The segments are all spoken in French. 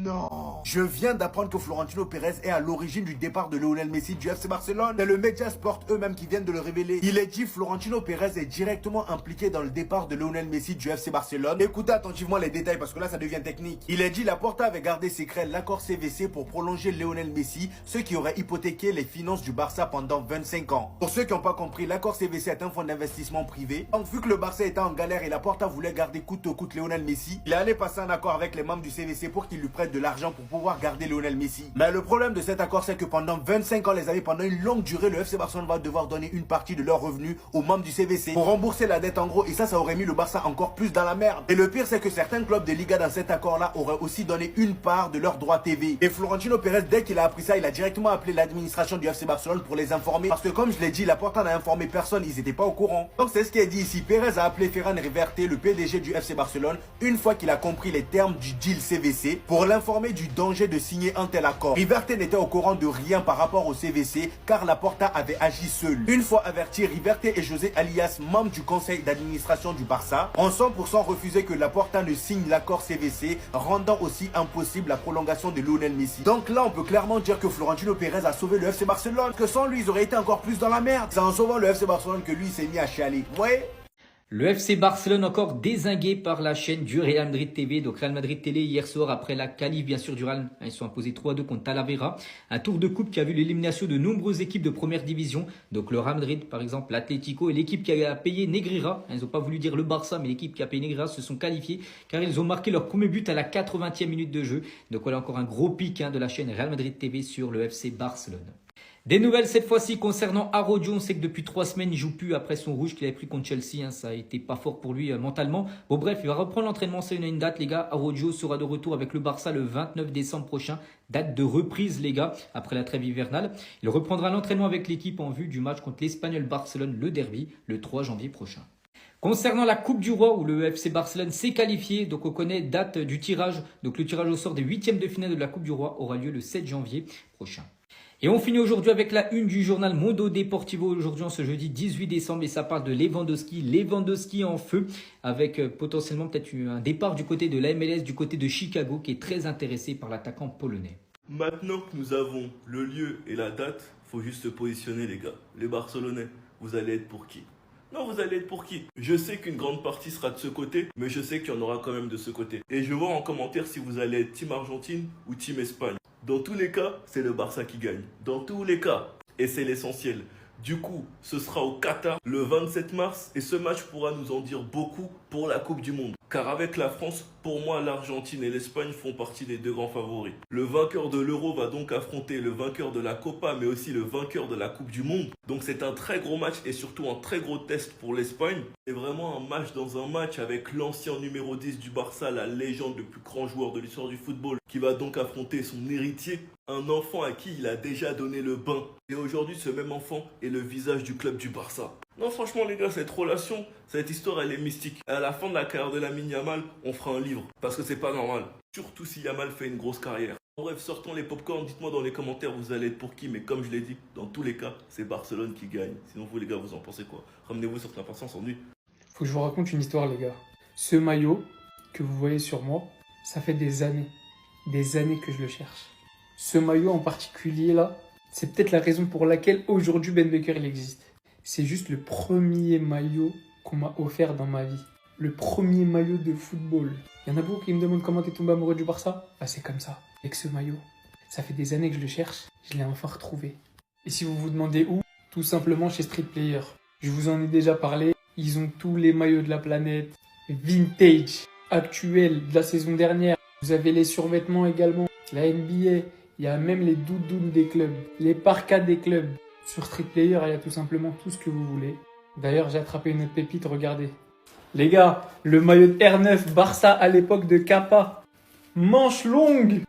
Non. Je viens d'apprendre que Florentino Pérez est à l'origine du départ de Lionel Messi du FC Barcelone. C'est le Média Sport eux-mêmes qui viennent de le révéler. Il est dit Florentino Pérez est directement impliqué dans le départ de Lionel Messi du FC Barcelone. Écoutez attentivement les détails parce que là ça devient technique. Il est dit Laporta avait gardé secret l'accord CVC pour prolonger Lionel Messi, ce qui aurait hypothéqué les finances du Barça pendant 25 ans. Pour ceux qui n'ont pas compris, l'accord CVC est un fonds d'investissement privé. Donc vu que le Barça était en galère et Laporta voulait garder coûte que coûte Lionel Messi, il est allé passer un accord avec les membres du CVC pour qu'ils lui prêtent de l'argent pour pouvoir garder Lionel Messi. Mais le problème de cet accord, c'est que pendant 25 ans, les années, pendant une longue durée, le FC Barcelone va devoir donner une partie de leurs revenus aux membres du CVC pour rembourser la dette en gros. Et ça aurait mis le Barça encore plus dans la merde. Et le pire, c'est que certains clubs de Liga dans cet accord-là auraient aussi donné une part de leurs droits TV. Et Florentino Pérez, dès qu'il a appris ça, il a directement appelé l'administration du FC Barcelone pour les informer. Parce que comme je l'ai dit, Laporta n'a informé personne, ils n'étaient pas au courant. Donc c'est ce qui est dit ici. Pérez a appelé Ferran Reverte, le PDG du FC Barcelone, une fois qu'il a compris les termes du deal CVC, pour l'informer du danger de signer un tel accord. Riverte n'était au courant de rien par rapport au CVC car Laporta avait agi seul. Une fois avertis, Riverte et José Alias, membres du conseil d'administration du Barça, ont 100% refusé que Laporta ne signe l'accord CVC, rendant aussi impossible la prolongation de Lionel Messi. Donc là, on peut clairement dire que Florentino Pérez a sauvé le FC Barcelone, que sans lui, ils auraient été encore plus dans la merde. C'est en sauvant le FC Barcelone que lui, il s'est mis à chialer. Ouais. Le FC Barcelone encore dézingué par la chaîne du Real Madrid TV. Donc Real Madrid Télé hier soir après la qualif bien sûr du Real. Ils sont imposés 3-2 contre Talavera. Un tour de coupe qui a vu l'élimination de nombreuses équipes de première division. Donc le Real Madrid par exemple, l'Atlético et l'équipe qui a payé Negreira. Ils n'ont pas voulu dire le Barça mais l'équipe qui a payé Negreira se sont qualifiés car ils ont marqué leur premier but à la 80e minute de jeu. Donc voilà encore un gros pic de la chaîne Real Madrid TV sur le FC Barcelone. Des nouvelles cette fois-ci concernant Araujo. On sait que depuis 3 semaines, il joue plus après son rouge qu'il avait pris contre Chelsea. Ça a été pas fort pour lui mentalement. Bon bref, il va reprendre l'entraînement. C'est une date les gars. Araujo sera de retour avec le Barça le 29 décembre prochain. Date de reprise les gars, après la trêve hivernale. Il reprendra l'entraînement avec l'équipe en vue du match contre l'Espagnol Barcelone, le derby, le 3 janvier prochain. Concernant la Coupe du Roi où le FC Barcelone s'est qualifié, donc on connaît date du tirage. Donc le tirage au sort des 8e de finale de la Coupe du Roi aura lieu le 7 janvier prochain. Et on finit aujourd'hui avec la une du journal Mundo Deportivo aujourd'hui en ce jeudi 18 décembre et ça parle de Lewandowski. Lewandowski en feu avec potentiellement peut-être un départ du côté de la MLS, du côté de Chicago qui est très intéressé par l'attaquant polonais. Maintenant que nous avons le lieu et la date, faut juste se positionner les gars. Les Barcelonais, vous allez être pour qui? Non, vous allez être pour qui? Je sais qu'une grande partie sera de ce côté, mais je sais qu'il y en aura quand même de ce côté. Et je vois en commentaire si vous allez être Team Argentine ou Team Espagne. Dans tous les cas, c'est le Barça qui gagne. Dans tous les cas. Et c'est l'essentiel. Du coup, ce sera au Qatar le 27 mars et ce match pourra nous en dire beaucoup pour la Coupe du Monde. Car avec la France, pour moi, l'Argentine et l'Espagne font partie des 2 grands favoris. Le vainqueur de l'Euro va donc affronter le vainqueur de la Copa, mais aussi le vainqueur de la Coupe du Monde. Donc c'est un très gros match et surtout un très gros test pour l'Espagne. C'est vraiment un match dans un match avec l'ancien numéro 10 du Barça, la légende, le plus grand joueur de l'histoire du football, qui va donc affronter son héritier, un enfant à qui il a déjà donné le bain. Et aujourd'hui, ce même enfant est le visage du club du Barça. Non, franchement, les gars, cette relation, cette histoire, elle est mystique. À la fin de la carrière de Lamine Yamal, on fera un livre. Parce que c'est pas normal. Surtout si Yamal fait une grosse carrière. En bref, sortons les popcorn. Dites-moi dans les commentaires, vous allez être pour qui. Mais comme je l'ai dit, dans tous les cas, c'est Barcelone qui gagne. Sinon, vous, les gars, vous en pensez quoi? Ramenez-vous sur l'impatience en nuit. Faut que je vous raconte une histoire, les gars. Ce maillot que vous voyez sur moi, ça fait des années que je le cherche. Ce maillot en particulier, là, c'est peut-être la raison pour laquelle aujourd'hui Ben Baker, il existe. C'est juste le premier maillot qu'on m'a offert dans ma vie. Le premier maillot de football. Il y en a beaucoup qui me demandent comment t'es tombé amoureux du Barça. Bah c'est comme ça. Avec ce maillot, ça fait des années que je le cherche. Je l'ai enfin retrouvé. Et si vous vous demandez où, tout simplement chez Street Player. Je vous en ai déjà parlé. Ils ont tous les maillots de la planète. Vintage, actuel, de la saison dernière. Vous avez les survêtements également. La NBA. Il y a même les doudounes des clubs. Les parkas des clubs. Sur Street Player, il y a tout simplement tout ce que vous voulez. D'ailleurs, j'ai attrapé une autre pépite, regardez. Les gars, le maillot de R9 Barça à l'époque de Kappa. Manche longue,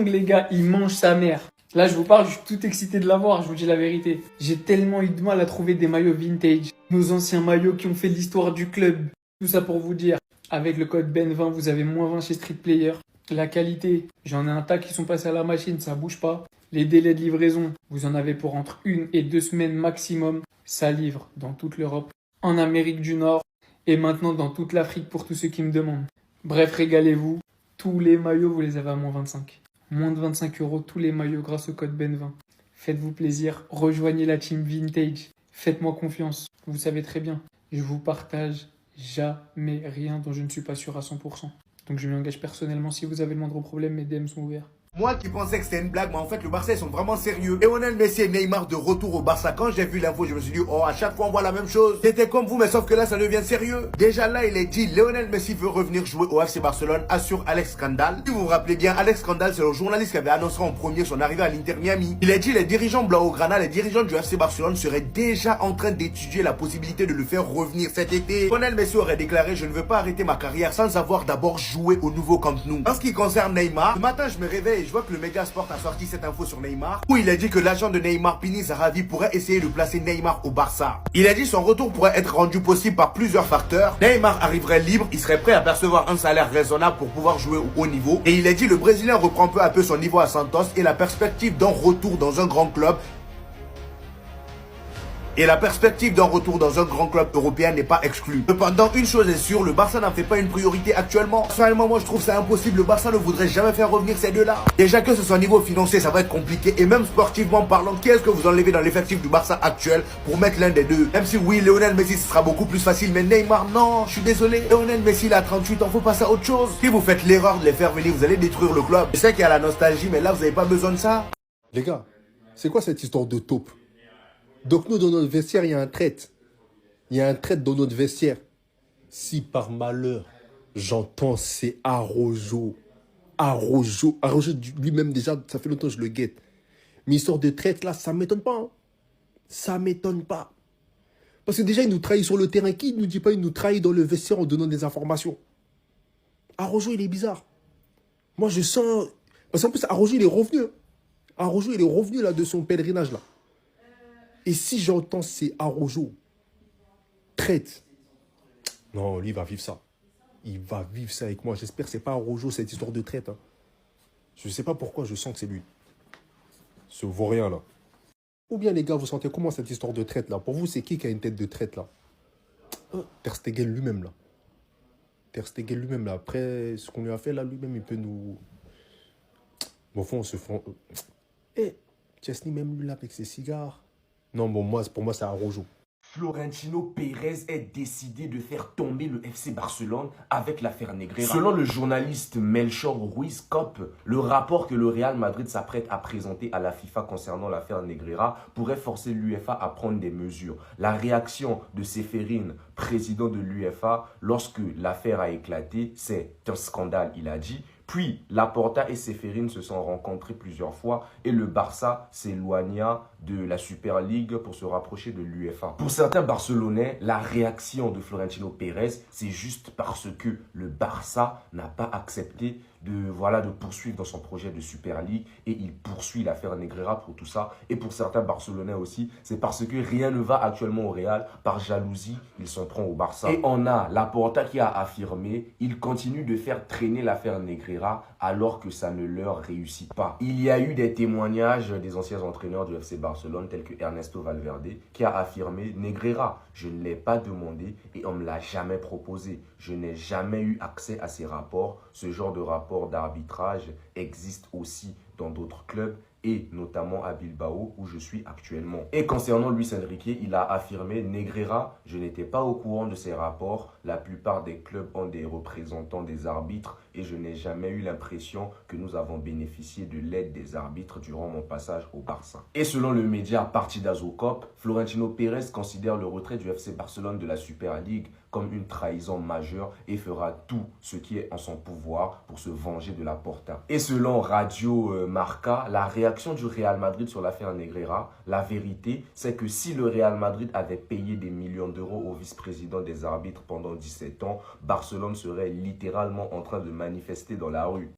les gars, il mange sa mère. Là, je vous parle, je suis tout excité de l'avoir, je vous dis la vérité. J'ai tellement eu de mal à trouver des maillots vintage. Nos anciens maillots qui ont fait l'histoire du club. Tout ça pour vous dire, avec le code BEN20, vous avez -20 chez Street Player. La qualité, j'en ai un tas qui sont passés à la machine, ça bouge pas. Les délais de livraison, vous en avez pour entre 1 et 2 semaines maximum. Ça livre dans toute l'Europe, en Amérique du Nord et maintenant dans toute l'Afrique pour tous ceux qui me demandent. Bref, régalez-vous. Tous les maillots, vous les avez à moins 25. Moins de 25 € tous les maillots grâce au code BEN20. Faites-vous plaisir, rejoignez la team Vintage. Faites-moi confiance, vous savez très bien. Je vous partage jamais rien dont je ne suis pas sûr à 100%. Donc je m'y engage personnellement. Si vous avez le moindre problème, mes DM sont ouverts. Moi qui pensais que c'était une blague, mais en fait le Barça ils sont vraiment sérieux. Lionel Messi et Neymar de retour au Barça. Quand j'ai vu l'info, je me suis dit oh à chaque fois on voit la même chose. C'était comme vous, mais sauf que là ça devient sérieux. Déjà là il est dit Lionel Messi veut revenir jouer au FC Barcelone, assure Alex Scandal. Si vous vous rappelez bien, Alex Scandal c'est le journaliste qui avait annoncé en premier son arrivée à l'Inter Miami. Il a dit les dirigeants Blaugrana, les dirigeants du FC Barcelone seraient déjà en train d'étudier la possibilité de le faire revenir cet été. Lionel Messi aurait déclaré je ne veux pas arrêter ma carrière sans avoir d'abord joué au nouveau Camp Nou. En ce qui concerne Neymar, le matin je me réveille et je vois que le média Sport a sorti cette info sur Neymar où il a dit que l'agent de Neymar, Pini Zahavi, pourrait essayer de placer Neymar au Barça. Il a dit son retour pourrait être rendu possible par plusieurs facteurs. Neymar arriverait libre, il serait prêt à percevoir un salaire raisonnable pour pouvoir jouer au haut niveau. Et il a dit le Brésilien reprend peu à peu son niveau à Santos et la perspective d'un retour dans un grand club européen n'est pas exclue. Cependant, une chose est sûre, le Barça n'en fait pas une priorité actuellement. Personnellement, moi je trouve ça impossible. Le Barça ne voudrait jamais faire revenir ces deux-là. Déjà que ce soit au niveau financier, ça va être compliqué. Et même sportivement parlant, qui est-ce que vous enlevez dans l'effectif du Barça actuel pour mettre l'un des deux? Même si oui, Lionel Messi, ce sera beaucoup plus facile. Mais Neymar, non, je suis désolé. Lionel Messi, il a 38 ans, faut passer à autre chose. Si vous faites l'erreur de les faire venir, vous allez détruire le club. Je sais qu'il y a la nostalgie, mais là, vous n'avez pas besoin de ça. Les gars, c'est quoi cette histoire de taupe? Donc nous, dans notre vestiaire, il y a un traître. Il y a un traître dans notre vestiaire. Si par malheur, j'entends c'est Araujo. Araujo lui-même déjà, ça fait longtemps que je le guette. Mais histoire de traître là, ça ne m'étonne pas. Hein. Ça ne m'étonne pas. Parce que déjà, il nous trahit sur le terrain. Qui ne nous dit pas il nous trahit dans le vestiaire en donnant des informations? Araujo, il est bizarre. Moi, je sens... Parce qu'en plus, Araujo, il est revenu. Araujo, il est revenu là de son pèlerinage là. Et si j'entends c'est Araujo, traite. Non, lui, il va vivre ça. Il va vivre ça avec moi. J'espère que ce n'est pas Araujo, cette histoire de traite. Hein. Je ne sais pas pourquoi je sens que c'est lui. Ce vaurien là. Ou bien les gars, vous sentez comment cette histoire de traite là? Pour vous, c'est qui a une tête de traite là? Ter Stegen lui-même là. Ter Stegen lui-même là. Après, ce qu'on lui a fait là, lui-même, il peut nous... Bon, au fond, on se fait... Chesney, même lui là, avec ses cigares... Non, bon, pour moi, c'est Araujo. Florentino Pérez est décidé de faire tomber le FC Barcelone avec l'affaire Negreira. Selon le journaliste Melchor Ruiz Cop, le rapport que le Real Madrid s'apprête à présenter à la FIFA concernant l'affaire Negreira pourrait forcer l'UEFA à prendre des mesures. La réaction de Ceferin, président de l'UEFA, lorsque l'affaire a éclaté, c'est un scandale, il a dit. Puis, Laporta et Ceferin se sont rencontrés plusieurs fois et le Barça s'éloigna de la Super League pour se rapprocher de l'UEFA. Pour certains Barcelonais, la réaction de Florentino Pérez, c'est juste parce que le Barça n'a pas accepté de poursuivre dans son projet de Super League et il poursuit l'affaire Negreira pour tout ça. Et pour certains Barcelonais aussi, c'est parce que rien ne va actuellement au Real. Par jalousie, ils s'en prennent au Barça. Et on a Laporta qui a affirmé, il continue de faire traîner l'affaire Negreira alors que ça ne leur réussit pas. Il y a eu des témoignages des anciens entraîneurs du FC Barcelone tels que Ernesto Valverde qui a affirmé Negreira, je ne l'ai pas demandé et on ne me l'a jamais proposé. Je n'ai jamais eu accès à ces rapports. Ce genre de rapport d'arbitrage existe aussi dans d'autres clubs et notamment à Bilbao où je suis actuellement. Et concernant Luis Enrique, il a affirmé Negreira, je n'étais pas au courant de ces rapports. La plupart des clubs ont des représentants des arbitres et je n'ai jamais eu l'impression que nous avons bénéficié de l'aide des arbitres durant mon passage au Barça. Et selon le média Partidazo Cop, Florentino Pérez considère le retrait du FC Barcelone de la Super League comme une trahison majeure et fera tout ce qui est en son pouvoir pour se venger de Laporta. Et selon Radio Marca, la réaction du Real Madrid sur l'affaire Negreira, la vérité, c'est que si le Real Madrid avait payé des millions d'euros au vice-président des arbitres pendant 17 ans, Barcelone serait littéralement en train de manifester dans la rue.